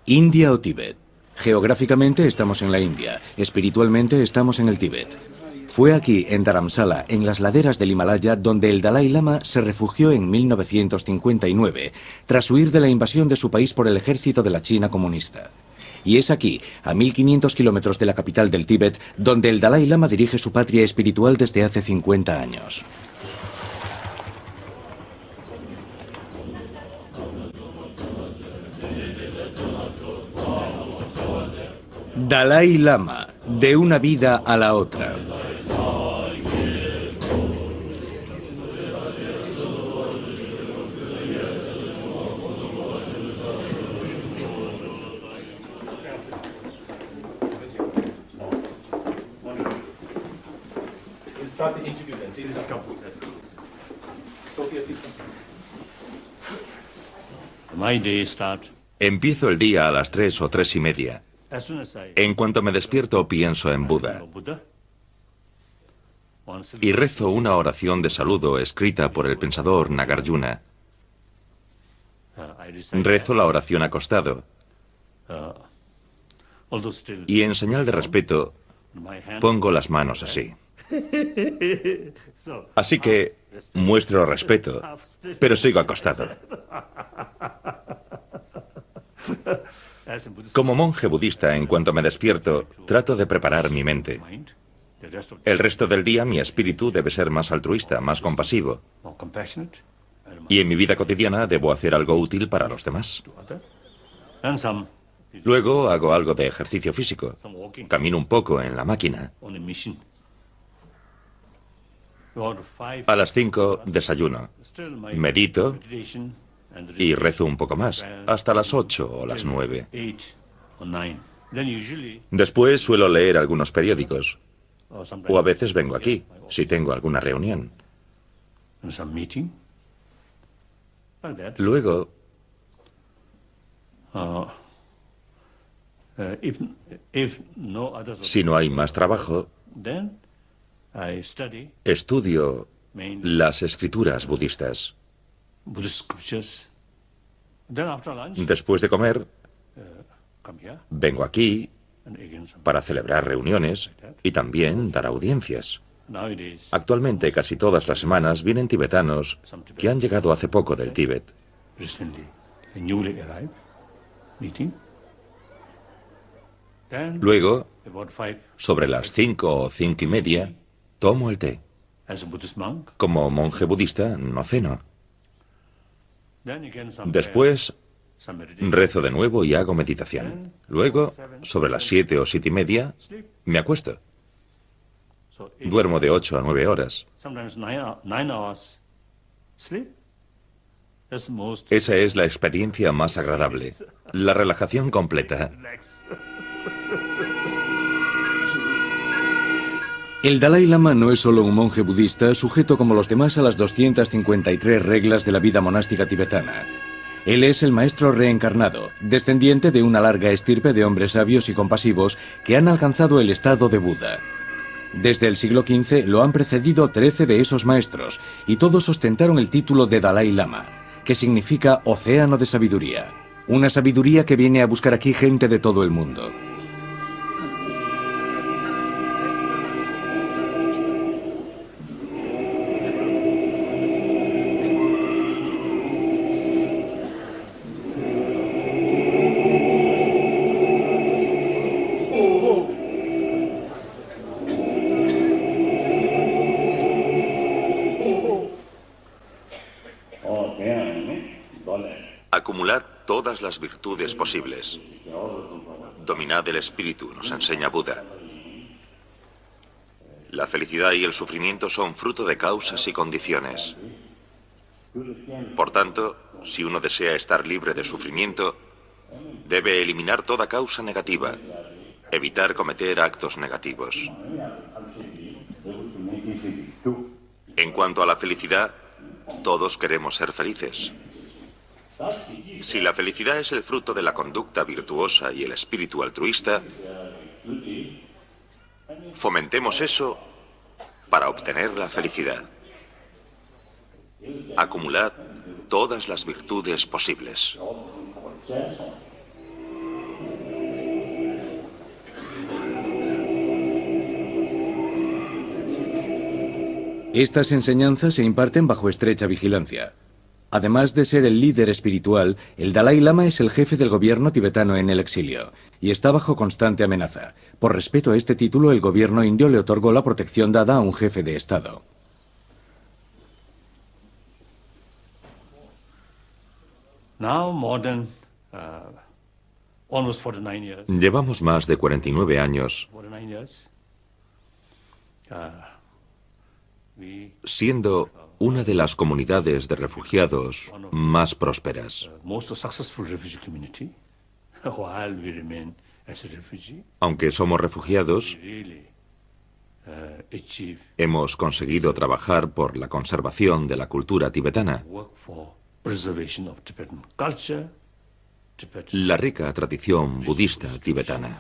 India o Tíbet. Geográficamente estamos en la India, espiritualmente estamos en el Tíbet. Fue aquí, en Dharamsala, en las laderas del Himalaya, donde el Dalai Lama se refugió en 1959, tras huir de la invasión de su país por el ejército de la China comunista. Y es aquí, a 1500 kilómetros de la capital del Tíbet, donde el Dalai Lama dirige su patria espiritual desde hace 50 años. Dalai Lama, de una vida a la otra. Empiezo el día a las 3 o 3:30. En cuanto me despierto, pienso en Buda y rezo una oración de saludo escrita por el pensador Nagarjuna. Rezo la oración acostado y, en señal de respeto, pongo las manos así. Así que muestro respeto, pero sigo acostado. Como monje budista, en cuanto me despierto, trato de preparar mi mente. El resto del día mi espíritu debe ser más altruista, más compasivo. Y en mi vida cotidiana debo hacer algo útil para los demás. Luego hago algo de ejercicio físico. Camino un poco en la máquina. A las 5 desayuno. Medito y rezo un poco más, hasta las 8 o las 9. Después suelo leer algunos periódicos, o a veces vengo aquí, si tengo alguna reunión. Luego, si no hay más trabajo, estudio las escrituras budistas. Después de comer, vengo aquí para celebrar reuniones y también dar audiencias. Actualmente, casi todas las semanas vienen tibetanos que han llegado hace poco del Tíbet. Luego, sobre las 5 o 5:30, tomo el té. Como monje budista, no ceno. Después, rezo de nuevo y hago meditación. Luego, sobre las 7 o 7:30, me acuesto. Duermo de 8 a 9 horas. Esa es la experiencia más agradable, la relajación completa. El Dalai Lama no es solo un monje budista sujeto como los demás a las 253 reglas de la vida monástica tibetana. Él es el maestro reencarnado, descendiente de una larga estirpe de hombres sabios y compasivos que han alcanzado el estado de Buda. Desde el siglo XV lo han precedido 13 de esos maestros y todos ostentaron el título de Dalai Lama, que significa océano de sabiduría. Una sabiduría que viene a buscar aquí gente de todo el mundo. Acumulad todas las virtudes posibles. Dominad el espíritu, nos enseña Buda. La felicidad y el sufrimiento son fruto de causas y condiciones. Por tanto, si uno desea estar libre de sufrimiento, debe eliminar toda causa negativa, evitar cometer actos negativos. En cuanto a la felicidad, todos queremos ser felices. Si la felicidad es el fruto de la conducta virtuosa y el espíritu altruista, fomentemos eso para obtener la felicidad. Acumulad todas las virtudes posibles. Estas enseñanzas se imparten bajo estrecha vigilancia. Además de ser el líder espiritual, el Dalai Lama es el jefe del gobierno tibetano en el exilio y está bajo constante amenaza. Por respeto a este título, el gobierno indio le otorgó la protección dada a un jefe de Estado. Llevamos más de 49 años siendo una de las comunidades de refugiados más prósperas. Aunque somos refugiados, hemos conseguido trabajar por la conservación de la cultura tibetana, la rica tradición budista tibetana.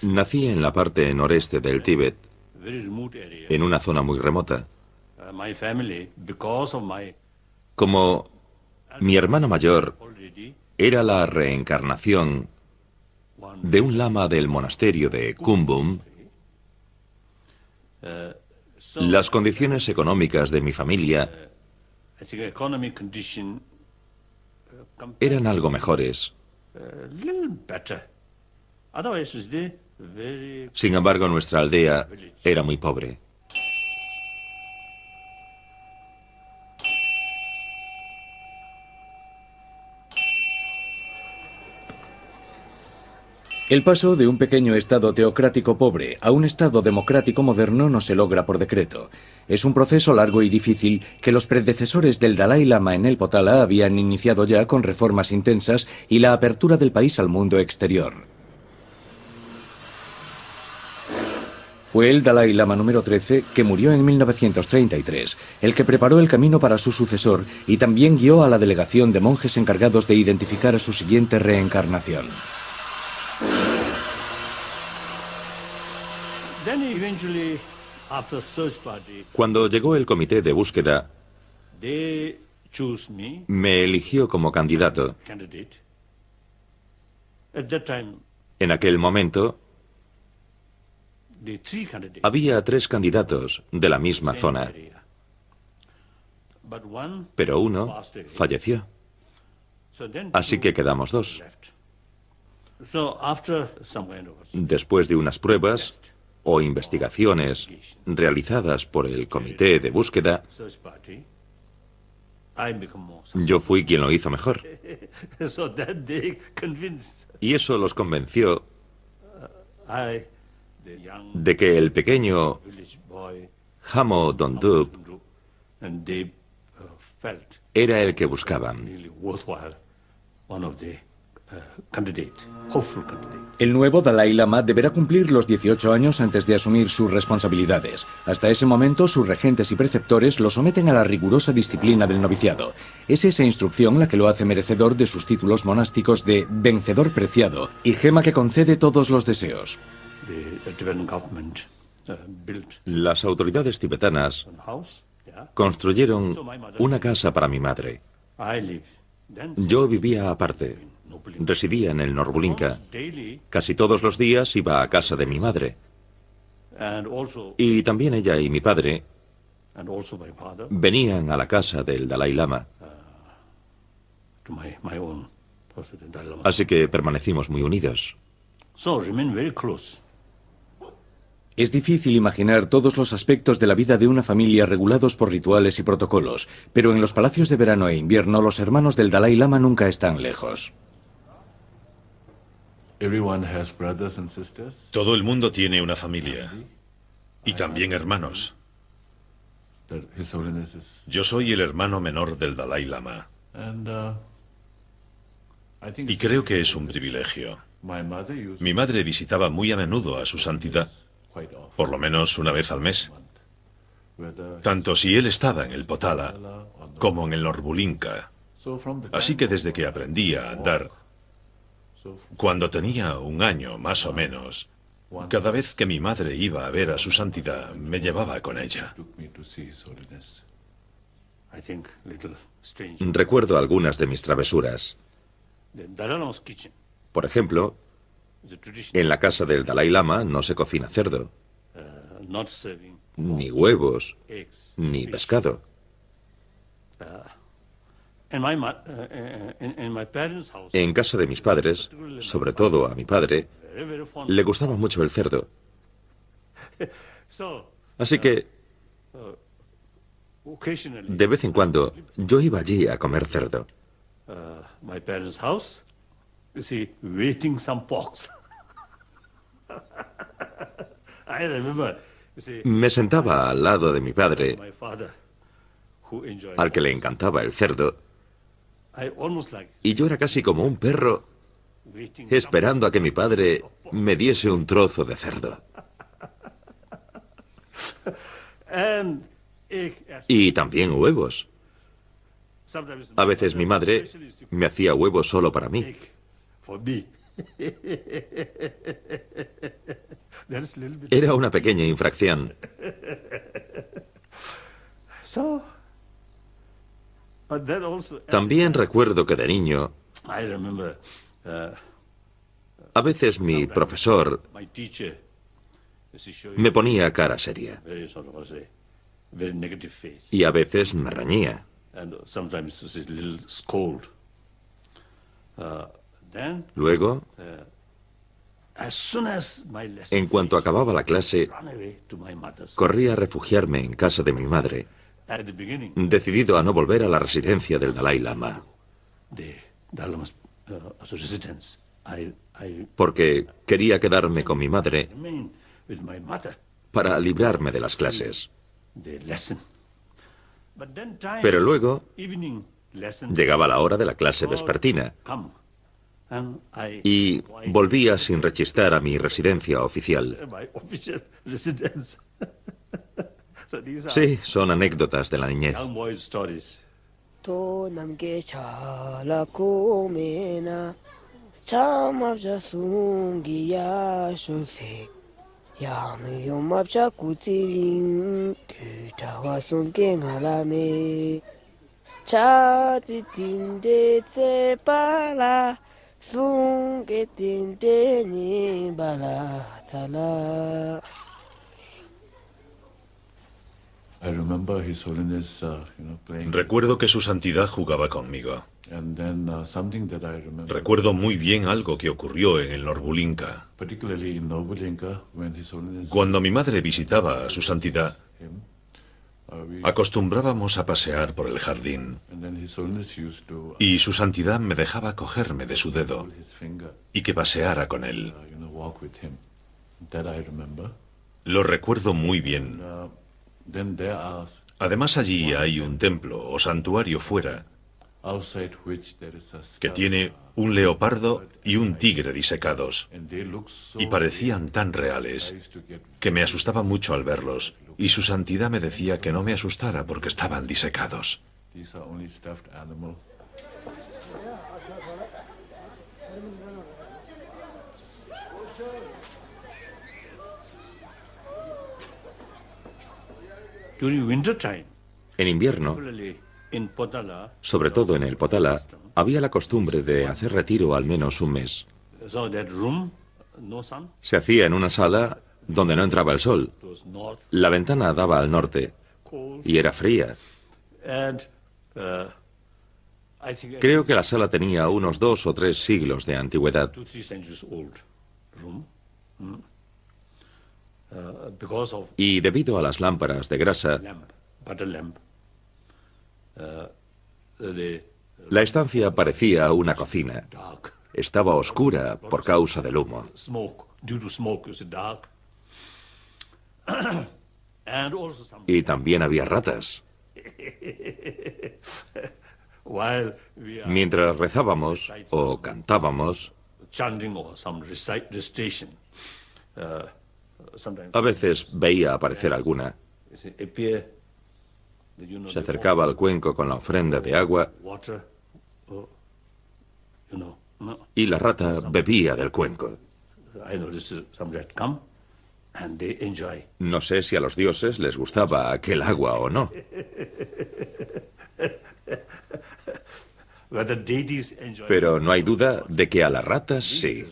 Nací en la parte noreste del Tíbet, en una zona muy remota. Como mi hermana mayor era la reencarnación de un lama del monasterio de Kumbum, las condiciones económicas de mi familia eran algo mejores. Sin embargo, nuestra aldea era muy pobre. El paso de un pequeño estado teocrático pobre a un estado democrático moderno no se logra por decreto. Es un proceso largo y difícil que los predecesores del Dalai Lama en el Potala habían iniciado ya con reformas intensas y la apertura del país al mundo exterior. Fue el Dalai Lama número 13, que murió en 1933, el que preparó el camino para su sucesor y también guió a la delegación de monjes encargados de identificar a su siguiente reencarnación. Cuando llegó el comité de búsqueda, me eligió como candidato. En aquel momento, había 3 candidatos de la misma zona, pero uno falleció, así que quedamos 2. Después de unas pruebas o investigaciones realizadas por el comité de búsqueda, yo fui quien lo hizo mejor. Y eso los convenció de que el pequeño Hamo Dondup era el que buscaban. El nuevo Dalai Lama deberá cumplir los 18 años antes de asumir sus responsabilidades. Hasta ese momento, sus regentes y preceptores lo someten a la rigurosa disciplina del noviciado. Es esa instrucción la que lo hace merecedor de sus títulos monásticos de vencedor preciado y gema que concede todos los deseos. Las autoridades tibetanas construyeron una casa para mi madre. Yo vivía aparte. Residía en el Norbulinka. Casi todos los días iba a casa de mi madre. Y también ella y mi padre venían a la casa del Dalai Lama. Así que permanecimos muy unidos. Es difícil imaginar todos los aspectos de la vida de una familia regulados por rituales y protocolos, pero en los palacios de verano e invierno los hermanos del Dalai Lama nunca están lejos. Todo el mundo tiene una familia y también hermanos. Yo soy el hermano menor del Dalai Lama y creo que es un privilegio. Mi madre visitaba muy a menudo a su santidad, por lo menos una vez al mes. Tanto si él estaba en el Potala como en el Norbulinka. Así que desde que aprendí a andar, cuando tenía un año más o menos, cada vez que mi madre iba a ver a su santidad, me llevaba con ella. Recuerdo algunas de mis travesuras. Por ejemplo, en la casa del Dalai Lama no se cocina cerdo, ni huevos, ni pescado. En casa de mis padres, sobre todo a mi padre, le gustaba mucho el cerdo. Así que, de vez en cuando, yo iba allí a comer cerdo. Me sentaba al lado de mi padre, al que le encantaba el cerdo, y yo era casi como un perro esperando a que mi padre me diese un trozo de cerdo. Y también huevos. A veces mi madre me hacía huevos solo para mí. Era una pequeña infracción. También recuerdo que de niño, a veces mi profesor me ponía cara seria y a veces me reñía. Luego, en cuanto acababa la clase, corrí a refugiarme en casa de mi madre, decidido a no volver a la residencia del Dalai Lama, porque quería quedarme con mi madre para librarme de las clases. Pero luego llegaba la hora de la clase vespertina y volvía sin rechistar a mi residencia oficial. Sí, son anécdotas de la niñez. Recuerdo que su santidad jugaba conmigo. Recuerdo muy bien algo que ocurrió en el Norbulinka. Cuando mi madre visitaba a su santidad, acostumbrábamos a pasear por el jardín y su santidad me dejaba cogerme de su dedo y que paseara con él. Lo recuerdo muy bien. Además, allí hay un templo o santuario fuera que tiene un leopardo y un tigre disecados, y parecían tan reales que me asustaba mucho al verlos, y su santidad me decía que no me asustara porque estaban disecados. En invierno, sobre todo en el Potala, había la costumbre de hacer retiro al menos un mes. Se hacía en una sala donde no entraba el sol. La ventana daba al norte y era fría. Creo que la sala tenía unos 2 o 3 siglos de antigüedad. Y debido a las lámparas de grasa, la estancia parecía una cocina. estaba oscura por causa del humo. Y también había ratas. Mientras rezábamos o cantábamos, a veces veía aparecer alguna. Se acercaba al cuenco con la ofrenda de agua y la rata bebía del cuenco. No sé si a los dioses les gustaba aquel agua o no. Pero no hay duda de que a las ratas sí.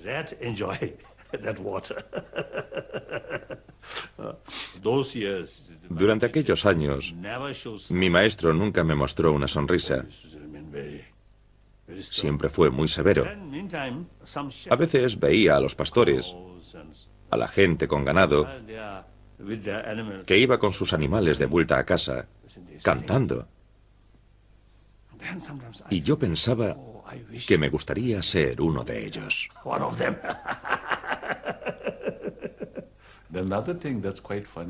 Durante aquellos años, mi maestro nunca me mostró una sonrisa. Siempre fue muy severo. A veces veía a los pastores, a la gente con ganado, que iba con sus animales de vuelta a casa, cantando. Y yo pensaba que me gustaría ser uno de ellos.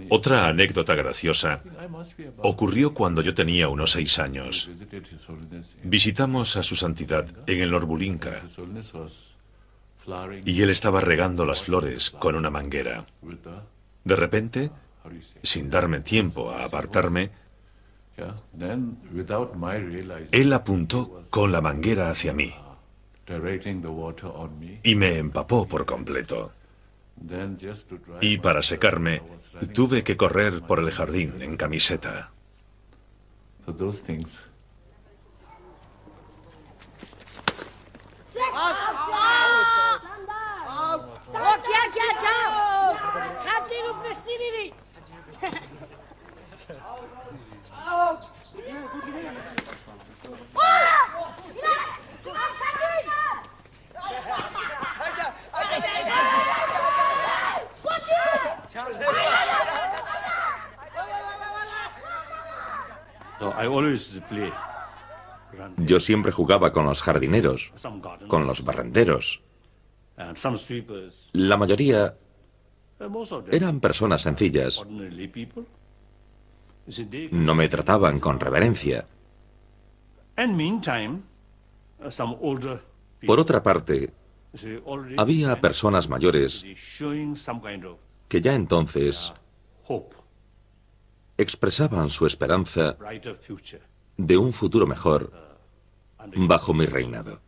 Otra anécdota graciosa ocurrió cuando yo tenía unos 6 años. Visitamos a su santidad en el Norbulinka y él estaba regando las flores con una manguera. De repente, sin darme tiempo a apartarme, él apuntó con la manguera hacia mí y me empapó por completo. Y para secarme, tuve que correr por el jardín en camiseta. Yo siempre jugaba con los jardineros, con los barrenderos. La mayoría eran personas sencillas. No me trataban con reverencia. Por otra parte, había personas mayores que ya entonces expresaban su esperanza de un futuro mejor bajo mi reinado.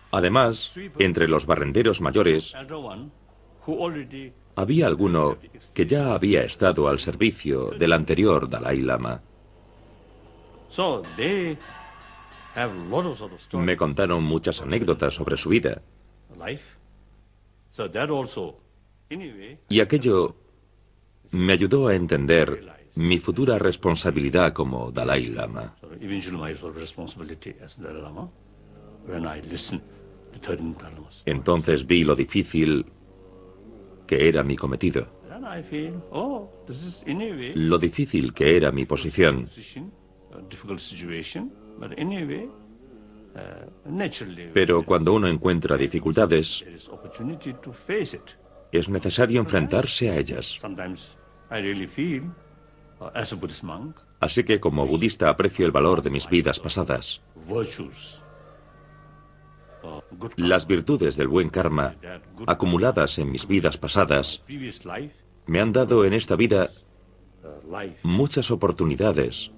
Además, entre los barrenderos mayores, había alguno que ya había estado al servicio del anterior Dalai Lama. Me contaron muchas anécdotas sobre su vida. Y aquello me ayudó a entender mi futura responsabilidad como Dalai Lama. Entonces vi lo difícil que era mi cometido, lo difícil que era mi posición. Pero cuando uno encuentra dificultades, es necesario enfrentarse a ellas. Así que como budista aprecio el valor de mis vidas pasadas. Las virtudes del buen karma, acumuladas en mis vidas pasadas, me han dado en esta vida muchas oportunidades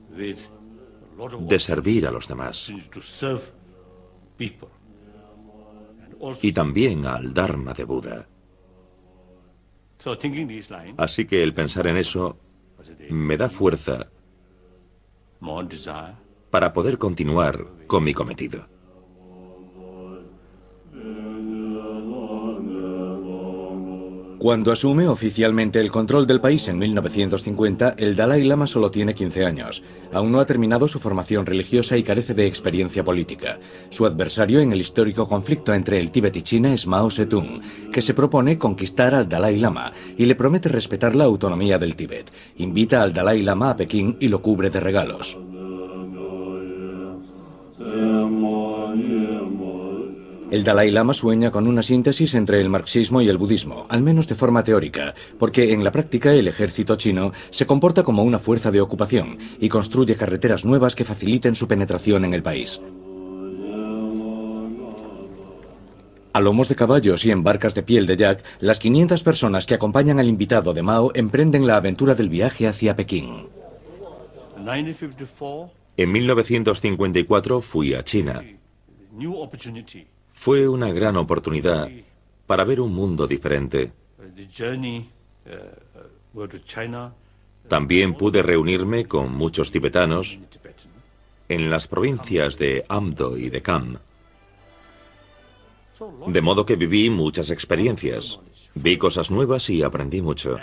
de servir a los demás. Y también al Dharma de Buda. Así que el pensar en eso me da fuerza para poder continuar con mi cometido. Cuando asume oficialmente el control del país en 1950, el Dalai Lama solo tiene 15 años. Aún no ha terminado su formación religiosa y carece de experiencia política. Su adversario en el histórico conflicto entre el Tíbet y China es Mao Zedong, que se propone conquistar al Dalai Lama y le promete respetar la autonomía del Tíbet. Invita al Dalai Lama a Pekín y lo cubre de regalos. El Dalai Lama sueña con una síntesis entre el marxismo y el budismo, al menos de forma teórica, porque en la práctica el ejército chino se comporta como una fuerza de ocupación y construye carreteras nuevas que faciliten su penetración en el país. A lomos de caballos y en barcas de piel de yak, las 500 personas que acompañan al invitado de Mao emprenden la aventura del viaje hacia Pekín. En 1954 fui a China. Fue una gran oportunidad para ver un mundo diferente. También pude reunirme con muchos tibetanos en las provincias de Amdo y de Kham. De modo que viví muchas experiencias, vi cosas nuevas y aprendí mucho.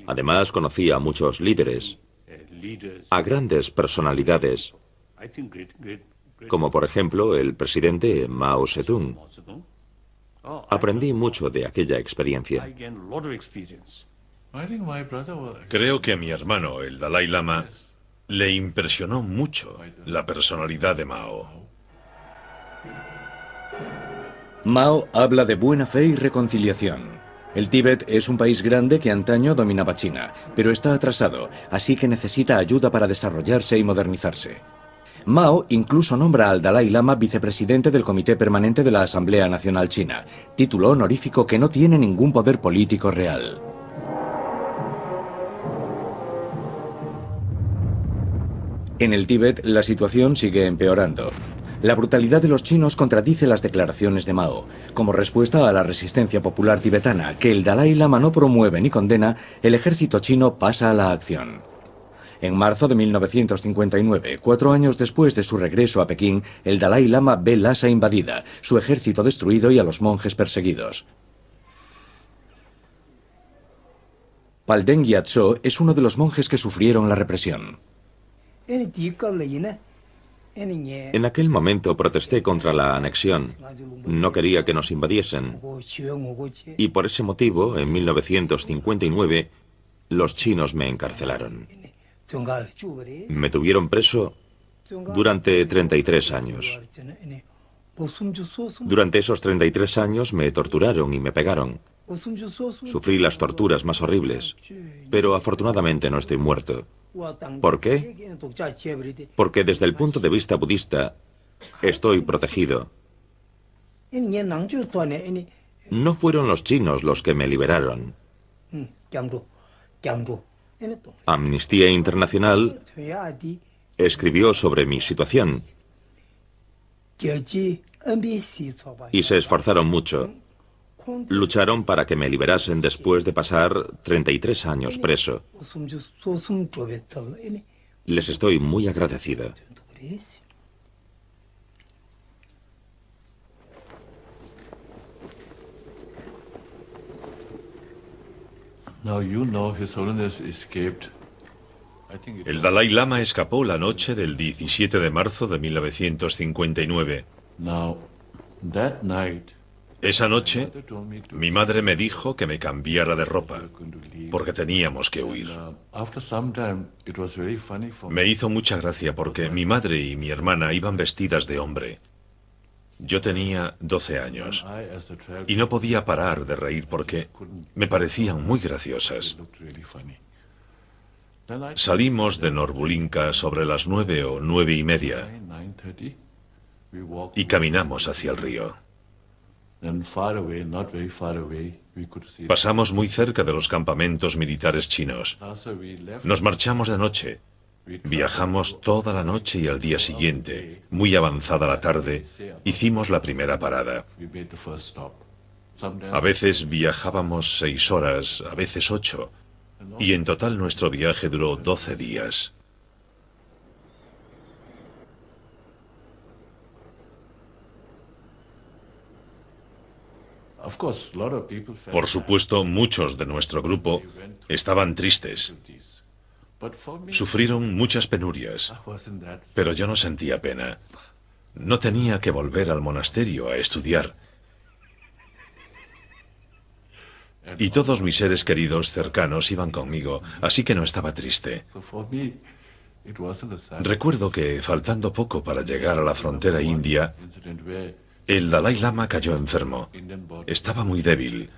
Además, conocí a muchos líderes, a grandes personalidades, como por ejemplo el presidente Mao Zedong. Aprendí mucho de aquella experiencia. Creo que a mi hermano, el Dalai Lama, le impresionó mucho la personalidad de Mao. Mao habla de buena fe y reconciliación. El Tíbet es un país grande que antaño dominaba China, pero está atrasado, así que necesita ayuda para desarrollarse y modernizarse. Mao incluso nombra al Dalai Lama vicepresidente del Comité Permanente de la Asamblea Nacional China, título honorífico que no tiene ningún poder político real. En el Tíbet, la situación sigue empeorando. La brutalidad de los chinos contradice las declaraciones de Mao. Como respuesta a la resistencia popular tibetana, que el Dalai Lama no promueve ni condena, el ejército chino pasa a la acción. En marzo de 1959, 4 años después de su regreso a Pekín, el Dalai Lama ve Lhasa invadida, su ejército destruido y a los monjes perseguidos. Palden Gyatso es uno de los monjes que sufrieron la represión. En aquel momento protesté contra la anexión. No quería que nos invadiesen. Y por ese motivo, en 1959, los chinos me encarcelaron. Me tuvieron preso durante 33 años. Durante esos 33 años me torturaron y me pegaron. Sufrí las torturas más horribles, pero afortunadamente no estoy muerto. ¿Por qué? Porque desde el punto de vista budista estoy protegido. No fueron los chinos los que me liberaron. Amnistía Internacional escribió sobre mi situación y se esforzaron mucho. Lucharon para que me liberasen después de pasar 33 años preso. Les estoy muy agradecido. El Dalai Lama escapó la noche del 17 de marzo de 1959. Esa noche, mi madre me dijo que me cambiara de ropa, porque teníamos que huir. Me hizo mucha gracia porque mi madre y mi hermana iban vestidas de hombre. Yo tenía 12 años y no podía parar de reír porque me parecían muy graciosas. Salimos de Norbulinka sobre las 9 o 9:30 y caminamos hacia el río. Pasamos muy cerca de los campamentos militares chinos. Nos marchamos de noche. Viajamos toda la noche y al día siguiente, muy avanzada la tarde, hicimos la primera parada. A veces viajábamos 6 horas, a veces 8, y en total nuestro viaje duró 12 días. Por supuesto, muchos de nuestro grupo estaban tristes. Sufrieron muchas penurias, pero yo no sentía pena. No tenía que volver al monasterio a estudiar. Y todos mis seres queridos cercanos iban conmigo, así que no estaba triste. Recuerdo que, faltando poco para llegar a la frontera india, el Dalai Lama cayó enfermo. Estaba muy débil.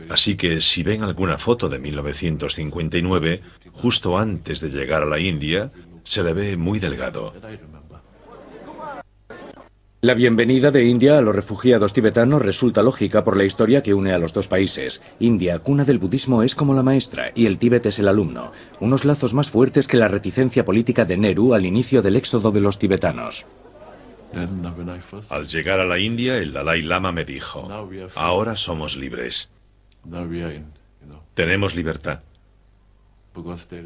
Así que si ven alguna foto de 1959, justo antes de llegar a la India, se le ve muy delgado. La bienvenida de India a los refugiados tibetanos resulta lógica por la historia que une a los dos países. India, cuna del budismo, es como la maestra y el Tíbet es el alumno. Unos lazos más fuertes que la reticencia política de Nehru al inicio del éxodo de los tibetanos. Al llegar a la India, el Dalai Lama me dijo, ahora somos libres. Tenemos libertad.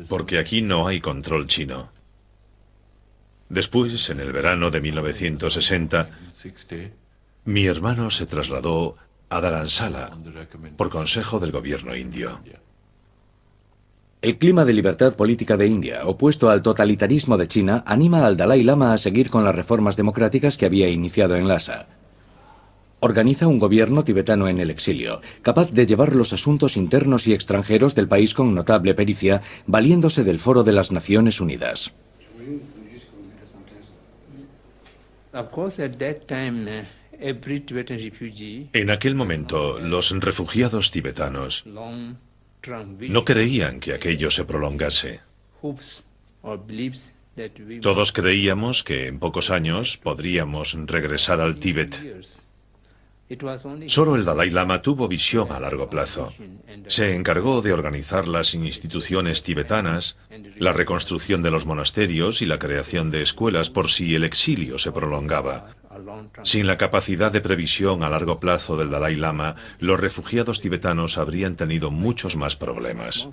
Porque aquí no hay control chino. Después, en el verano de 1960, mi hermano se trasladó a Dharamsala por consejo del gobierno indio. El clima de libertad política de India, opuesto al totalitarismo de China, anima al Dalai Lama a seguir con las reformas democráticas que había iniciado en Lhasa. Organiza un gobierno tibetano en el exilio, capaz de llevar los asuntos internos y extranjeros del país con notable pericia, valiéndose del Foro de las Naciones Unidas. En aquel momento, los refugiados tibetanos no creían que aquello se prolongase. Todos creíamos que en pocos años podríamos regresar al Tíbet. Solo el Dalai Lama tuvo visión a largo plazo. Se encargó de organizar las instituciones tibetanas, la reconstrucción de los monasterios y la creación de escuelas por si el exilio se prolongaba. Sin la capacidad de previsión a largo plazo del Dalai Lama, los refugiados tibetanos habrían tenido muchos más problemas.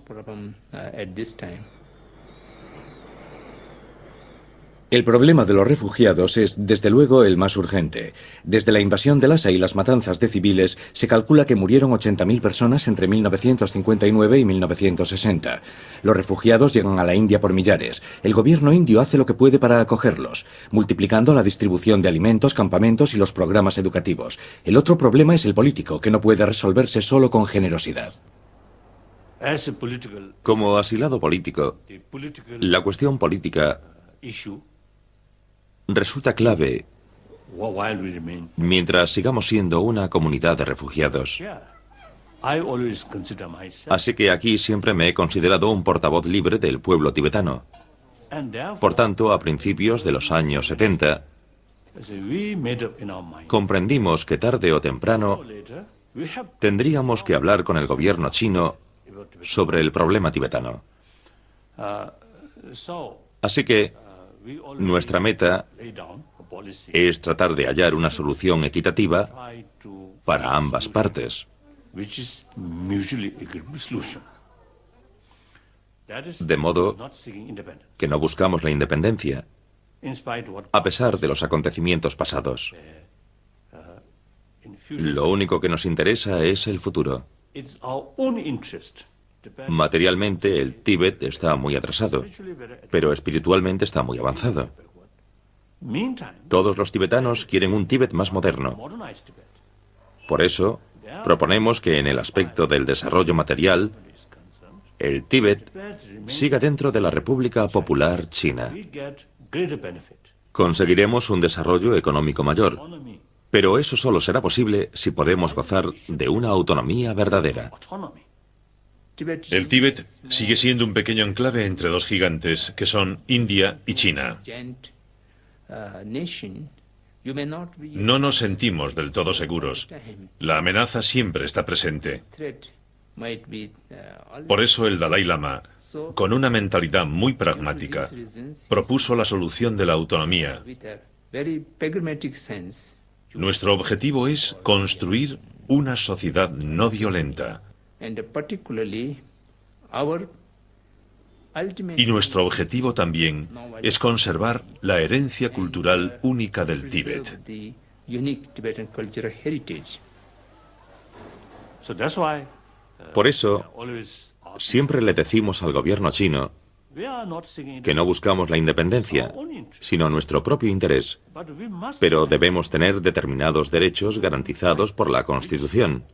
El problema de los refugiados es, desde luego, el más urgente. Desde la invasión de Lhasa y las matanzas de civiles, se calcula que murieron 80.000 personas entre 1959 y 1960. Los refugiados llegan a la India por millares. El gobierno indio hace lo que puede para acogerlos, multiplicando la distribución de alimentos, campamentos y los programas educativos. El otro problema es el político, que no puede resolverse solo con generosidad. Como asilado político, la cuestión política resulta clave mientras sigamos siendo una comunidad de refugiados. Así que aquí siempre me he considerado un portavoz libre del pueblo tibetano. Por tanto, a principios de los años 70, comprendimos que tarde o temprano tendríamos que hablar con el gobierno chino sobre el problema tibetano. Así que nuestra meta es tratar de hallar una solución equitativa para ambas partes. De modo que no buscamos la independencia, a pesar de los acontecimientos pasados. Lo único que nos interesa es el futuro. Materialmente, el Tíbet está muy atrasado, pero espiritualmente está muy avanzado. Todos los tibetanos quieren un Tíbet más moderno. Por eso, proponemos que en el aspecto del desarrollo material, el Tíbet siga dentro de la República Popular China. Conseguiremos un desarrollo económico mayor, pero eso solo será posible si podemos gozar de una autonomía verdadera. El Tíbet sigue siendo un pequeño enclave entre dos gigantes, que son India y China. No nos sentimos del todo seguros. La amenaza siempre está presente. Por eso el Dalai Lama, con una mentalidad muy pragmática, propuso la solución de la autonomía. Nuestro objetivo es construir una sociedad no violenta. Y nuestro objetivo también es conservar la herencia cultural única del Tíbet. Por eso, siempre le decimos al gobierno chino que no buscamos la independencia, sino nuestro propio interés, pero debemos tener determinados derechos garantizados por la Constitución,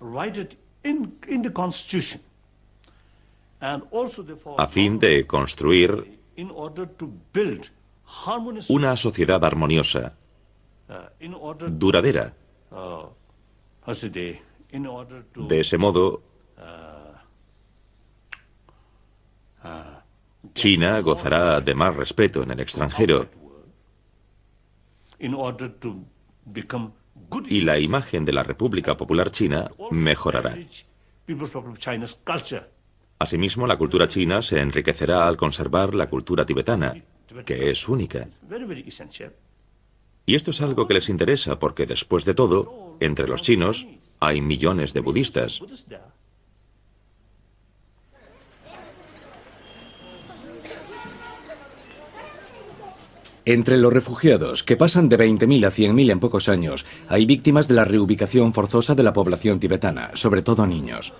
a fin de construir una sociedad armoniosa, duradera. De ese modo, China gozará de más respeto en el extranjero y la imagen de la República Popular China mejorará. Asimismo, la cultura china se enriquecerá al conservar la cultura tibetana, que es única. Y esto es algo que les interesa porque, después de todo, entre los chinos hay millones de budistas. Entre los refugiados, que pasan de 20.000 a 100.000 en pocos años, hay víctimas de la reubicación forzosa de la población tibetana, sobre todo niños.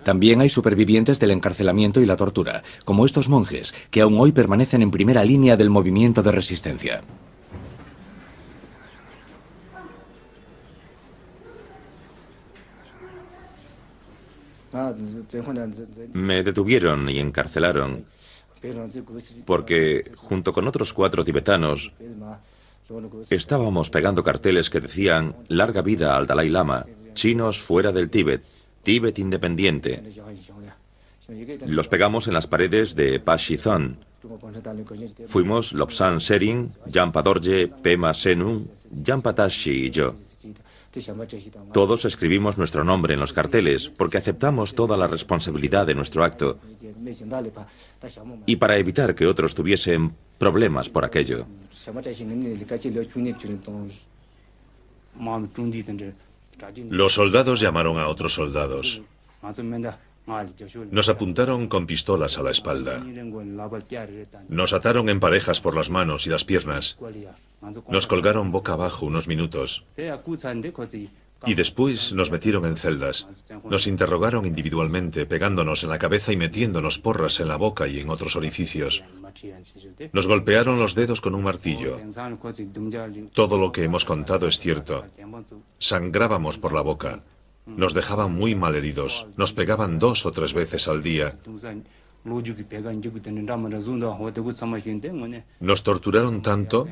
También hay supervivientes del encarcelamiento y la tortura, como estos monjes, que aún hoy permanecen en primera línea del movimiento de resistencia. Me detuvieron y encarcelaron porque, junto con otros 4 tibetanos, estábamos pegando carteles que decían «Larga vida al Dalai Lama, chinos fuera del Tíbet, Tíbet independiente». Los pegamos en las paredes de Pashizon. Fuimos Lobsang Sering, Jampa Dorje, Pema Senun, Jampa Tashi y yo. Todos escribimos nuestro nombre en los carteles porque aceptamos toda la responsabilidad de nuestro acto y para evitar que otros tuviesen problemas por aquello. Los soldados llamaron a otros soldados. Nos apuntaron con pistolas a la espalda. Nos ataron en parejas por las manos y las piernas. Nos colgaron boca abajo unos minutos. Y después nos metieron en celdas. Nos interrogaron individualmente, pegándonos en la cabeza y metiéndonos porras en la boca y en otros orificios. Nos golpearon los dedos con un martillo. Todo lo que hemos contado es cierto. Sangrábamos por la boca. Nos dejaban muy malheridos. Nos pegaban 2 o 3 veces al día. Nos torturaron tanto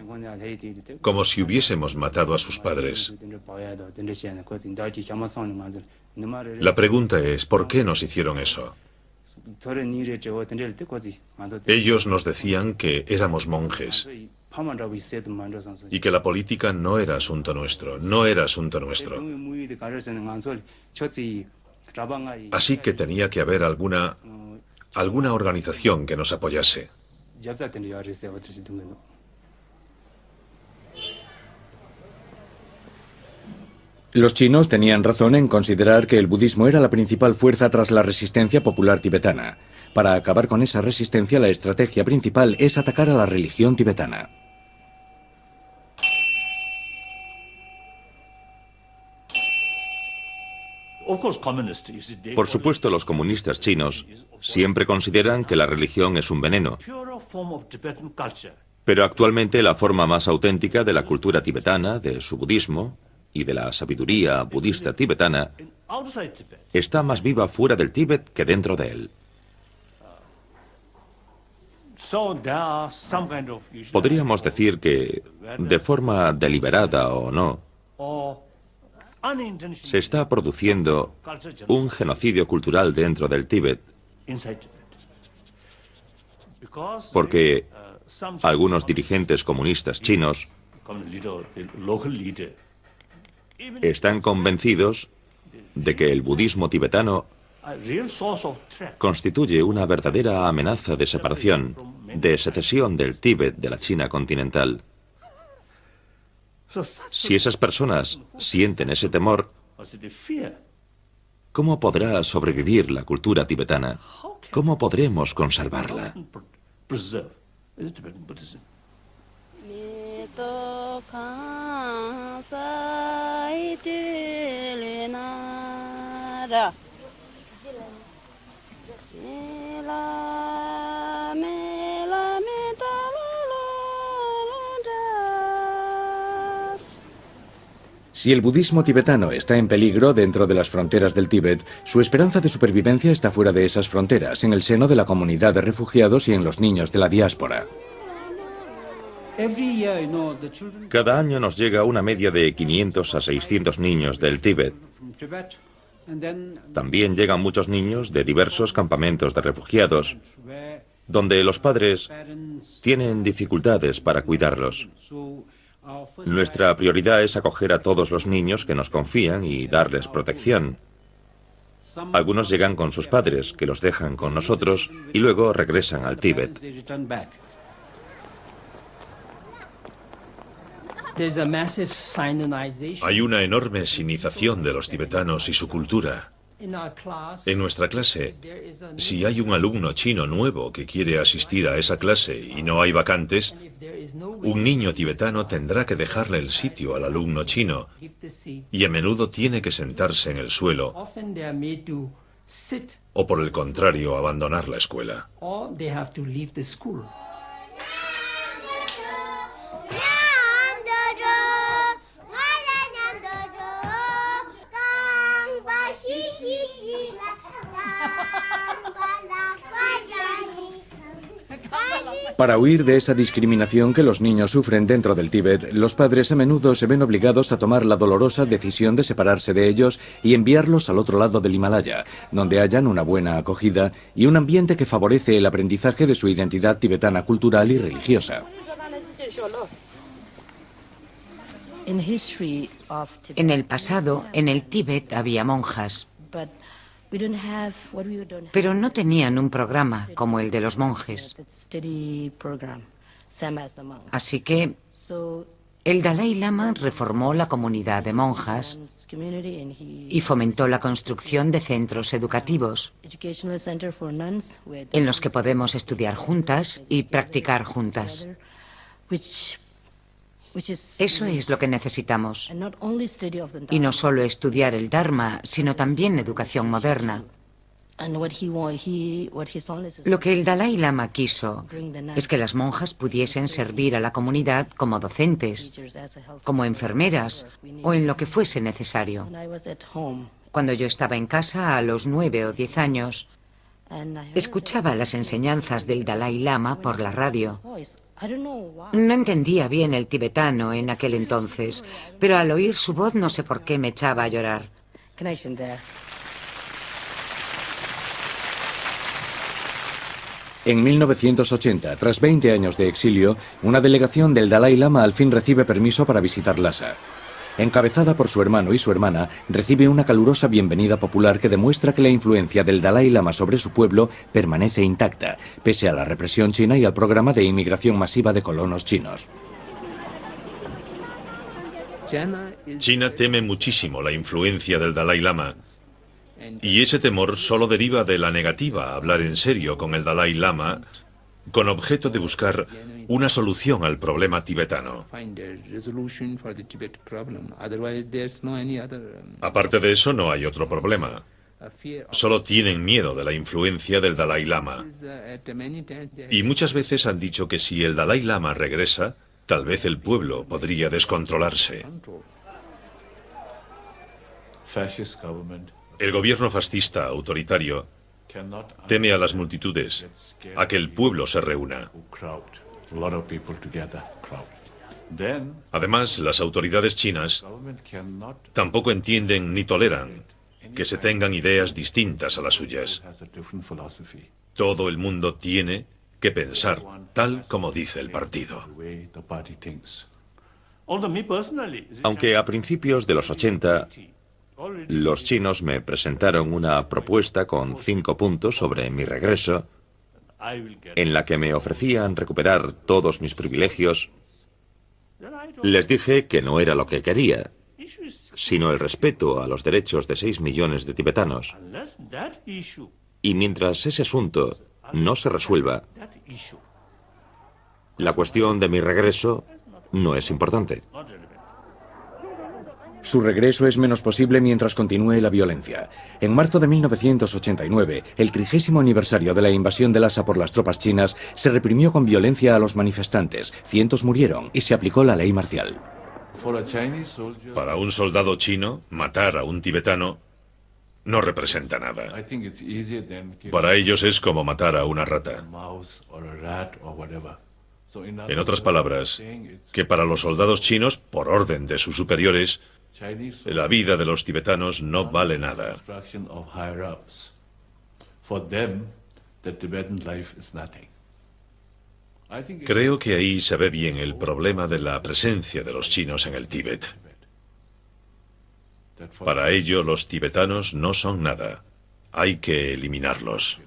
como si hubiésemos matado a sus padres. La pregunta es, ¿por qué nos hicieron eso? Ellos nos decían que éramos monjes y que la política no era asunto nuestro, no era asunto nuestro. Así que tenía que haber alguna organización que nos apoyase. Los chinos tenían razón en considerar que el budismo era la principal fuerza tras la resistencia popular tibetana. Para acabar con esa resistencia, la estrategia principal es atacar a la religión tibetana. Por supuesto, los comunistas chinos siempre consideran que la religión es un veneno. Pero actualmente la forma más auténtica de la cultura tibetana, de su budismo y de la sabiduría budista tibetana está más viva fuera del Tíbet que dentro de él. Podríamos decir que, de forma deliberada o no, se está produciendo un genocidio cultural dentro del Tíbet, porque algunos dirigentes comunistas chinos están convencidos de que el budismo tibetano constituye una verdadera amenaza de separación, de secesión del Tíbet de la China continental. Si esas personas sienten ese temor, ¿cómo podrá sobrevivir la cultura tibetana? ¿Cómo podremos conservarla? Si el budismo tibetano está en peligro dentro de las fronteras del Tíbet, su esperanza de supervivencia está fuera de esas fronteras, en el seno de la comunidad de refugiados y en los niños de la diáspora. Cada año nos llega una media de 500 a 600 niños del Tíbet. También llegan muchos niños de diversos campamentos de refugiados, donde los padres tienen dificultades para cuidarlos. Nuestra prioridad es acoger a todos los niños que nos confían y darles protección. Algunos llegan con sus padres, que los dejan con nosotros, y luego regresan al Tíbet. Hay una enorme sinización de los tibetanos y su cultura. En nuestra clase, si hay un alumno chino nuevo que quiere asistir a esa clase y no hay vacantes, un niño tibetano tendrá que dejarle el sitio al alumno chino y a menudo tiene que sentarse en el suelo o, por el contrario, abandonar la escuela. Para huir de esa discriminación que los niños sufren dentro del Tíbet, los padres a menudo se ven obligados a tomar la dolorosa decisión de separarse de ellos y enviarlos al otro lado del Himalaya, donde hallan una buena acogida y un ambiente que favorece el aprendizaje de su identidad tibetana cultural y religiosa. En el pasado, en el Tíbet había monjas, pero no tenían un programa como el de los monjes. Así que el Dalai Lama reformó la comunidad de monjas y fomentó la construcción de centros educativos en los que podemos estudiar juntas y practicar juntas. Eso es lo que necesitamos. Y no solo estudiar el Dharma, sino también educación moderna. Lo que el Dalai Lama quiso es que las monjas pudiesen servir a la comunidad como docentes, como enfermeras o en lo que fuese necesario. Cuando yo estaba en casa, a los 9 o 10 años, escuchaba las enseñanzas del Dalai Lama por la radio. No entendía bien el tibetano en aquel entonces, pero al oír su voz no sé por qué me echaba a llorar. En 1980, tras 20 años de exilio, una delegación del Dalai Lama al fin recibe permiso para visitar Lhasa. Encabezada por su hermano y su hermana, recibe una calurosa bienvenida popular que demuestra que la influencia del Dalai Lama sobre su pueblo permanece intacta, pese a la represión china y al programa de inmigración masiva de colonos chinos. China teme muchísimo la influencia del Dalai Lama, y ese temor solo deriva de la negativa a hablar en serio con el Dalai Lama con objeto de buscar una solución al problema tibetano. Aparte de eso, no hay otro problema. Solo tienen miedo de la influencia del Dalai Lama. Y muchas veces han dicho que si el Dalai Lama regresa, tal vez el pueblo podría descontrolarse. El gobierno fascista autoritario teme a las multitudes, a que el pueblo se reúna. Además, las autoridades chinas tampoco entienden ni toleran que se tengan ideas distintas a las suyas. Todo el mundo tiene que pensar tal como dice el partido. Aunque a principios de los 80, los chinos me presentaron una propuesta con 5 puntos sobre mi regreso, en la que me ofrecían recuperar todos mis privilegios, les dije que no era lo que quería, sino el respeto a los derechos de 6 millones de tibetanos. Y mientras ese asunto no se resuelva, la cuestión de mi regreso no es importante. Su regreso es menos posible mientras continúe la violencia. En marzo de 1989, el 30º aniversario de la invasión de Lhasa por las tropas chinas, se reprimió con violencia a los manifestantes, cientos murieron y se aplicó la ley marcial. Para un soldado chino, matar a un tibetano no representa nada. Para ellos es como matar a una rata. En otras palabras, que para los soldados chinos, por orden de sus superiores, la vida de los tibetanos no vale nada. Creo que ahí se ve bien el problema de la presencia de los chinos en el Tíbet. Para ello, los tibetanos no son nada. Hay que eliminarlos.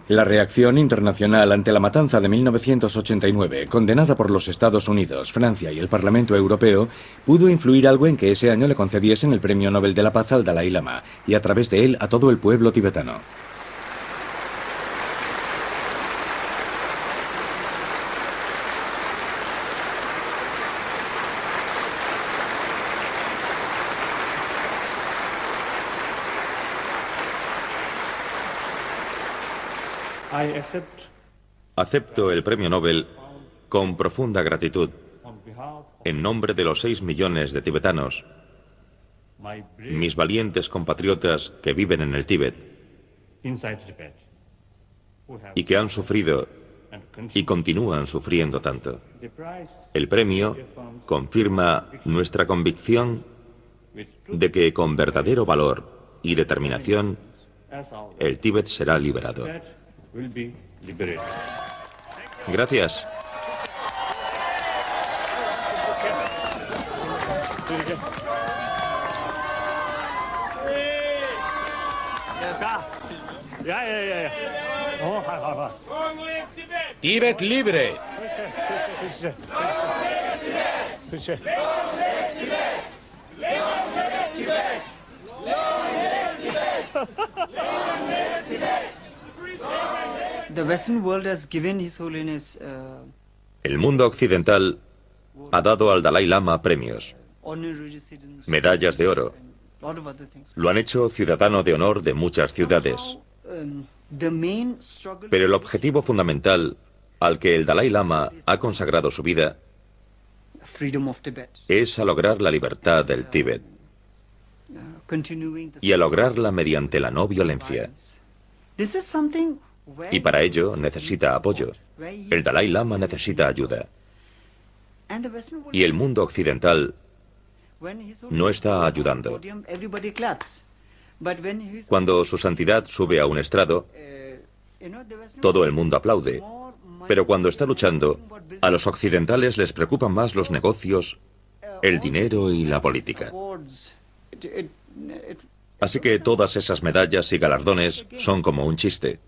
La reacción internacional ante la matanza de 1989, condenada por los Estados Unidos, Francia y el Parlamento Europeo, pudo influir algo en que ese año le concediesen el Premio Nobel de la Paz al Dalai Lama y a través de él a todo el pueblo tibetano. Acepto el premio Nobel con profunda gratitud en nombre de los 6 millones de tibetanos, mis valientes compatriotas que viven en el Tíbet y que han sufrido y continúan sufriendo tanto. El premio confirma nuestra convicción de que con verdadero valor y determinación el Tíbet será liberado. Gracias. ¡Tíbet libre! El mundo occidental ha dado al Dalai Lama premios, medallas de oro. Lo han hecho ciudadano de honor de muchas ciudades. Pero el objetivo fundamental al que el Dalai Lama ha consagrado su vida es a lograr la libertad del Tíbet y a lograrla mediante la no violencia. Y para ello necesita apoyo. El Dalai Lama necesita ayuda. Y el mundo occidental no está ayudando. Cuando su santidad sube a un estrado, todo el mundo aplaude. Pero cuando está luchando, a los occidentales les preocupan más los negocios, el dinero y la política. Así que todas esas medallas y galardones son como un chiste.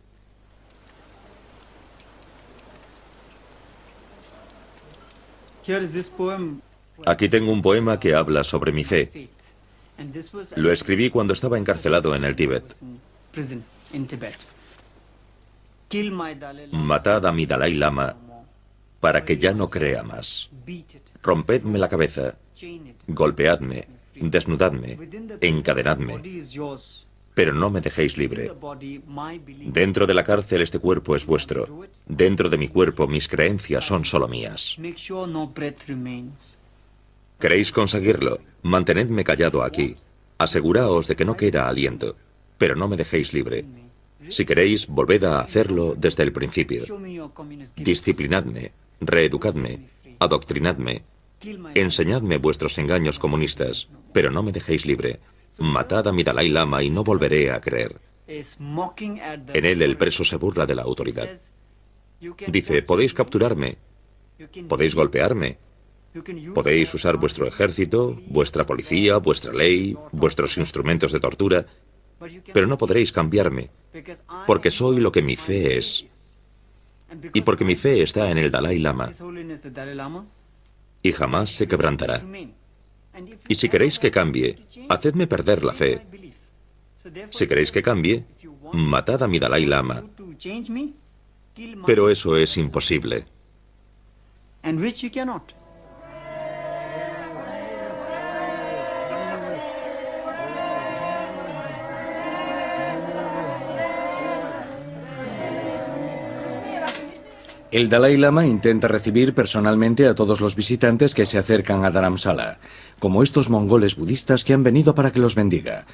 Aquí tengo un poema que habla sobre mi fe. Lo escribí cuando estaba encarcelado en el Tíbet. Matad a mi Dalai Lama para que ya no crea más. Rompedme la cabeza, golpeadme, desnudadme, encadenadme, pero no me dejéis libre. Dentro de la cárcel este cuerpo es vuestro. Dentro de mi cuerpo mis creencias son solo mías. ¿Queréis conseguirlo? Mantenedme callado aquí. Aseguraos de que no queda aliento, pero no me dejéis libre. Si queréis, volved a hacerlo desde el principio. Disciplinadme, reeducadme, adoctrinadme, enseñadme vuestros engaños comunistas, pero no me dejéis libre. Matad a mi Dalai Lama y no volveré a creer. En él el preso se burla de la autoridad. Dice, podéis capturarme, podéis golpearme, podéis usar vuestro ejército, vuestra policía, vuestra ley, vuestros instrumentos de tortura, pero no podréis cambiarme, porque soy lo que mi fe es. Y porque mi fe está en el Dalai Lama, y jamás se quebrantará. Y si queréis que cambie, hacedme perder la fe. Si queréis que cambie, matad a mi Dalai Lama. Pero eso es imposible. El Dalai Lama intenta recibir personalmente a todos los visitantes que se acercan a Dharamsala, como estos mongoles budistas que han venido para que los bendiga.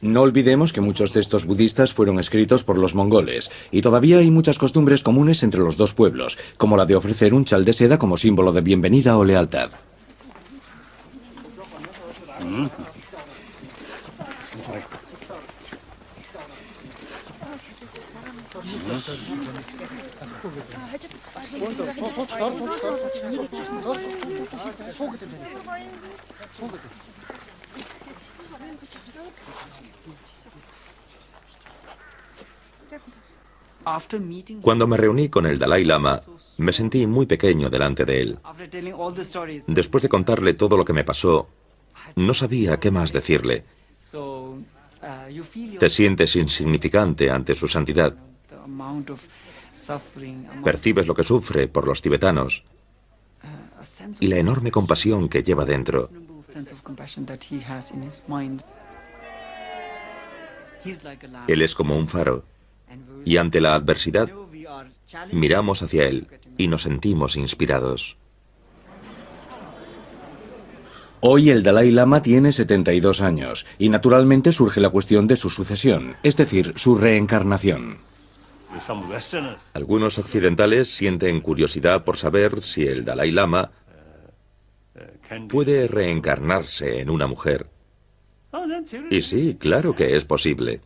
No olvidemos que muchos textos budistas fueron escritos por los mongoles, y todavía hay muchas costumbres comunes entre los dos pueblos, como la de ofrecer un chal de seda como símbolo de bienvenida o lealtad. Cuando me reuní con el Dalai Lama, me sentí muy pequeño delante de él. Después de contarle todo lo que me pasó, no sabía qué más decirle. Te sientes insignificante ante su santidad. Percibes lo que sufre por los tibetanos y la enorme compasión que lleva dentro. Él es como un faro, y ante la adversidad miramos hacia él y nos sentimos inspirados. Hoy el Dalai Lama tiene 72 años y naturalmente surge la cuestión de su sucesión, es decir, su reencarnación. Algunos occidentales sienten curiosidad por saber si el Dalai Lama puede reencarnarse en una mujer. Y sí, claro que es posible.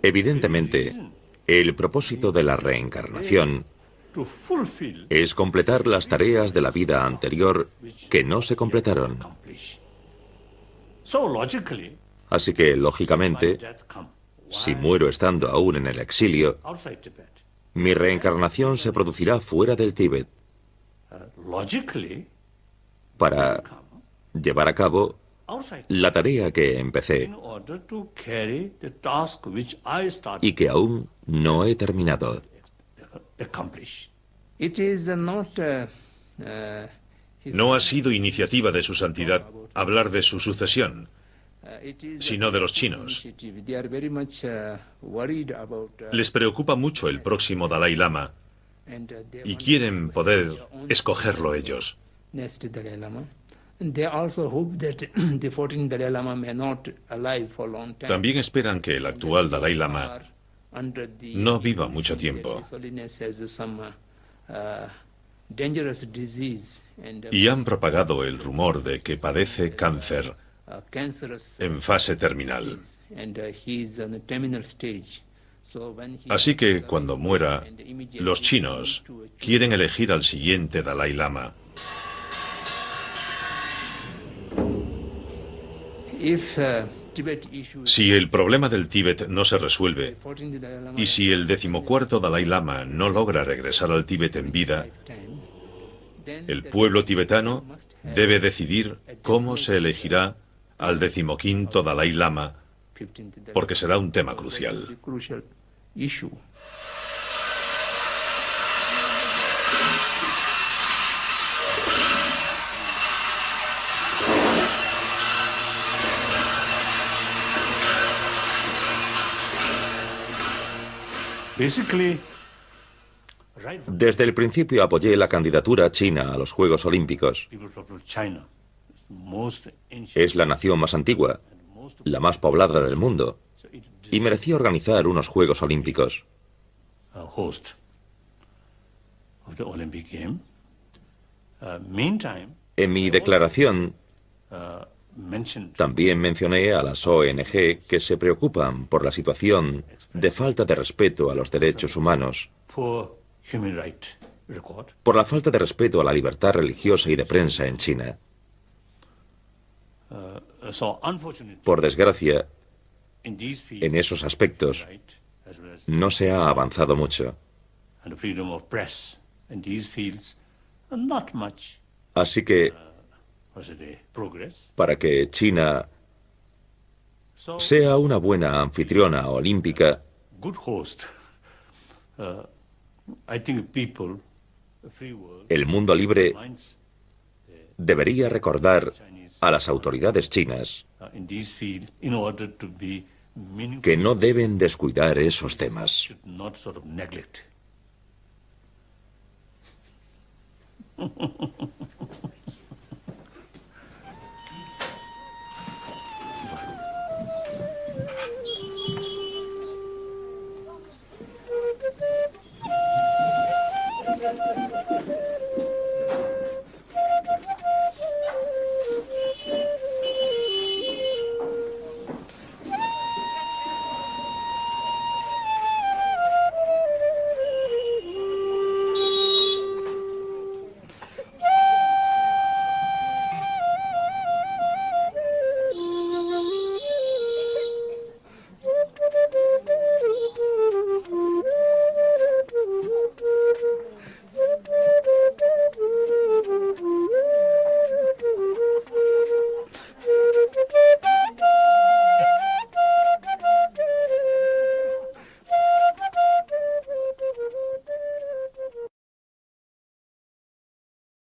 Evidentemente, el propósito de la reencarnación es completar las tareas de la vida anterior que no se completaron. Así que, lógicamente, si muero estando aún en el exilio, mi reencarnación se producirá fuera del Tíbet para llevar a cabo la tarea que empecé y que aún no he terminado. No ha sido iniciativa de su santidad hablar de su sucesión, sino de los chinos. Les preocupa mucho el próximo Dalai Lama y quieren poder escogerlo ellos. También esperan que el actual Dalai Lama no viva mucho tiempo. Y han propagado el rumor de que padece cáncer en fase terminal. Así que cuando muera, los chinos quieren elegir al siguiente Dalai Lama. Si el problema del Tíbet no se resuelve y si el 14º Dalai Lama no logra regresar al Tíbet en vida, el pueblo tibetano debe decidir cómo se elegirá al 15º Dalai Lama, porque será un tema crucial. Desde el principio apoyé la candidatura china a los Juegos Olímpicos. Es la nación más antigua, la más poblada del mundo, y merecía organizar unos Juegos Olímpicos. En mi declaración también mencioné a las ONG que se preocupan por la situación de falta de respeto a los derechos humanos Por la falta de respeto a la libertad religiosa y de prensa en China. Por desgracia, en esos aspectos no se ha avanzado mucho. Así que, para que China sea una buena anfitriona olímpica, el mundo libre debería recordar a las autoridades chinas que no deben descuidar esos temas.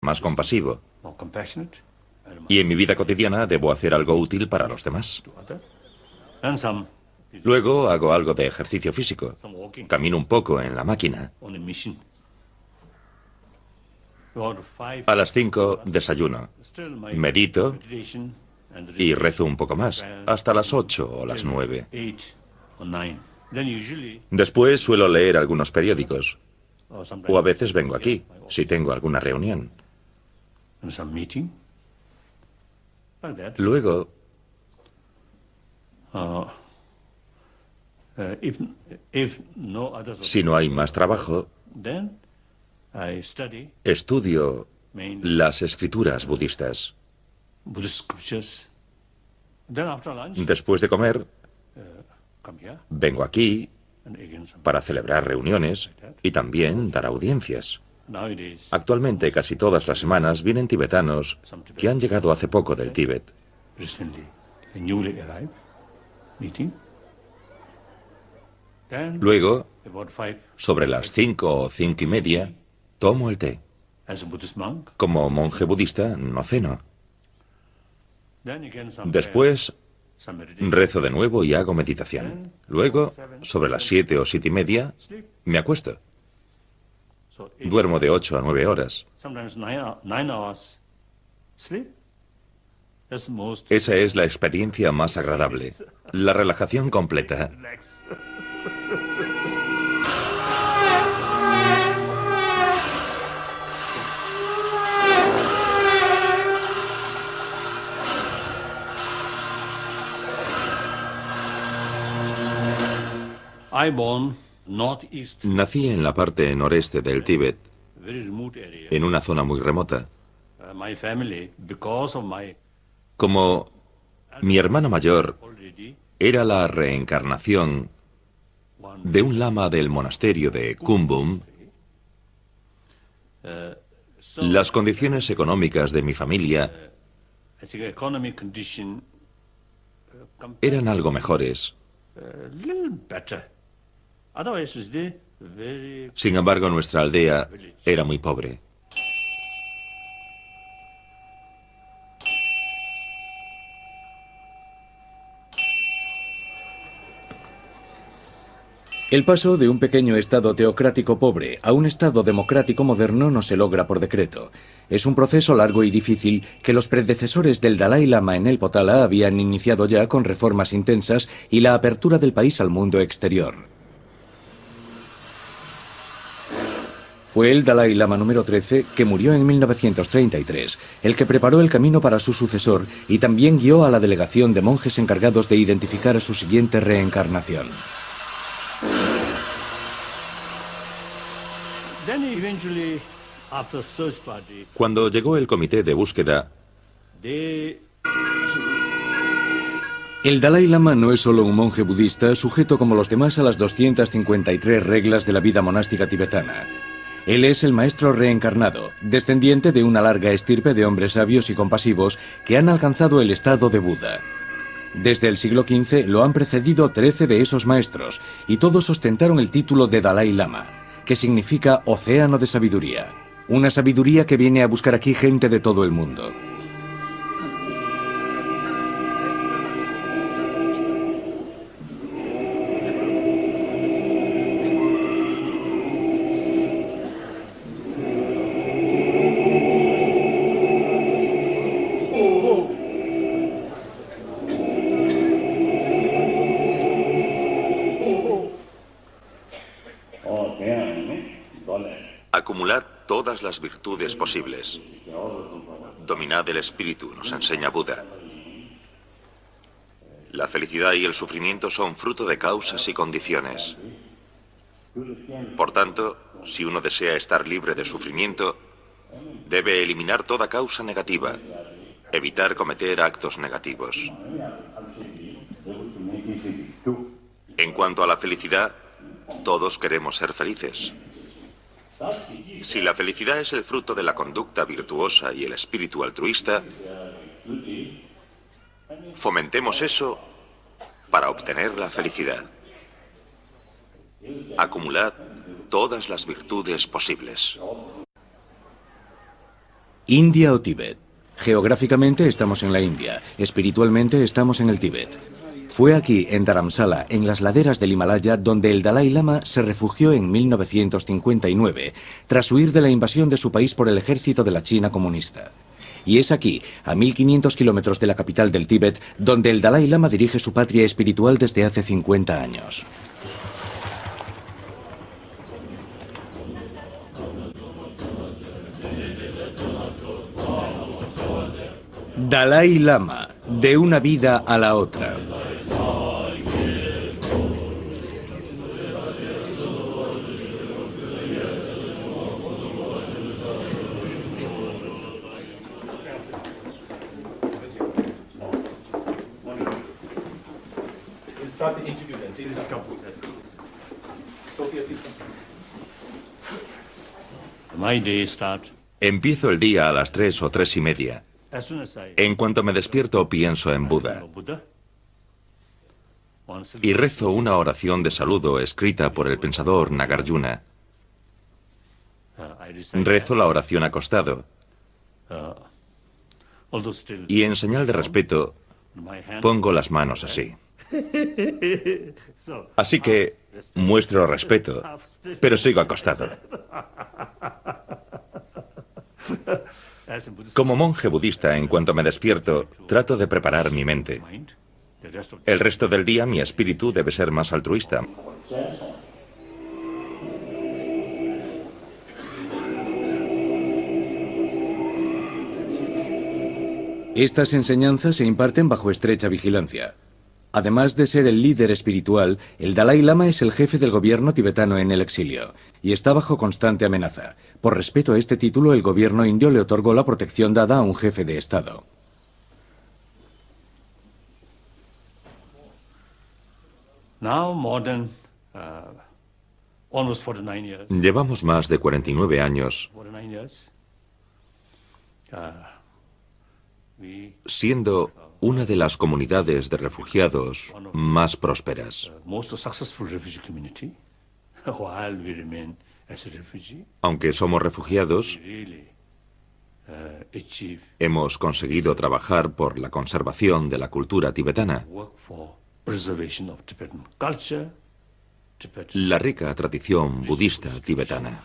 Más compasivo. Y en mi vida cotidiana debo hacer algo útil para los demás. Luego hago algo de ejercicio físico. Camino un poco en la máquina. A las 5 desayuno. Medito y rezo un poco más, hasta las 8 o las 9. Después suelo leer algunos periódicos. O a veces vengo aquí, si tengo alguna reunión. Luego, si no hay más trabajo, estudio las escrituras budistas. Después de comer, vengo aquí para celebrar reuniones y también dar audiencias. Actualmente, casi todas las semanas vienen tibetanos que han llegado hace poco del Tíbet. Luego, sobre las 5 o 5 y media, tomo el té. Como monje budista, no ceno. Después, rezo de nuevo y hago meditación. Luego, sobre las 7 o 7 y media, me acuesto. Duermo de 8 a 9 horas. Esa es la experiencia más agradable, la relajación completa. Nací en la parte noreste del Tíbet, en una zona muy remota. Como mi hermano mayor era la reencarnación de un lama del monasterio de Kumbum, las condiciones económicas de mi familia eran algo mejores. Sin embargo, nuestra aldea era muy pobre. El paso de un pequeño estado teocrático pobre a un estado democrático moderno no se logra por decreto. Es un proceso largo y difícil que los predecesores del Dalai Lama en el Potala habían iniciado ya con reformas intensas y la apertura del país al mundo exterior. Fue el Dalai Lama número 13, que murió en 1933, el que preparó el camino para su sucesor y también guió a la delegación de monjes encargados de identificar a su siguiente reencarnación. Cuando llegó el comité de búsqueda, El Dalai Lama no es solo un monje budista sujeto como los demás a las 253 reglas de la vida monástica tibetana. Él es el maestro reencarnado, descendiente de una larga estirpe de hombres sabios y compasivos que han alcanzado el estado de Buda. Desde el siglo XV lo han precedido 13 de esos maestros y todos ostentaron el título de Dalai Lama, que significa océano de sabiduría. Una sabiduría que viene a buscar aquí gente de todo el mundo. Acumulad todas las virtudes posibles. Dominad el espíritu, nos enseña Buda. La felicidad y el sufrimiento son fruto de causas y condiciones. Por tanto, si uno desea estar libre de sufrimiento, debe eliminar toda causa negativa, evitar cometer actos negativos. En cuanto a la felicidad, todos queremos ser felices. Si la felicidad es el fruto de la conducta virtuosa y el espíritu altruista, fomentemos eso para obtener la felicidad. Acumulad todas las virtudes posibles. India o Tíbet. Geográficamente estamos en la India, espiritualmente estamos en el Tíbet. Fue aquí, en Dharamsala, en las laderas del Himalaya, donde el Dalai Lama se refugió en 1959, tras huir de la invasión de su país por el ejército de la China comunista. Y es aquí, a 1500 kilómetros de la capital del Tíbet, donde el Dalai Lama dirige su patria espiritual desde hace 50 años. Dalai Lama, de una vida a la otra. Empiezo el día a las 3 o 3:30. En cuanto me despierto, pienso en Buda. Y rezo una oración de saludo escrita por el pensador Nagarjuna. Rezo la oración acostado. Y en señal de respeto, pongo las manos así. Así que muestro respeto, pero sigo acostado. Como monje budista, en cuanto me despierto, trato de preparar mi mente. El resto del día, mi espíritu debe ser más altruista. Estas enseñanzas se imparten bajo estrecha vigilancia. Además de ser el líder espiritual, el Dalai Lama es el jefe del gobierno tibetano en el exilio y está bajo constante amenaza. Por respeto a este título, el gobierno indio le otorgó la protección dada a un jefe de Estado. Llevamos más de 49 años siendo una de las comunidades de refugiados más prósperas. Aunque somos refugiados, hemos conseguido trabajar por la conservación de la cultura tibetana, la rica tradición budista tibetana.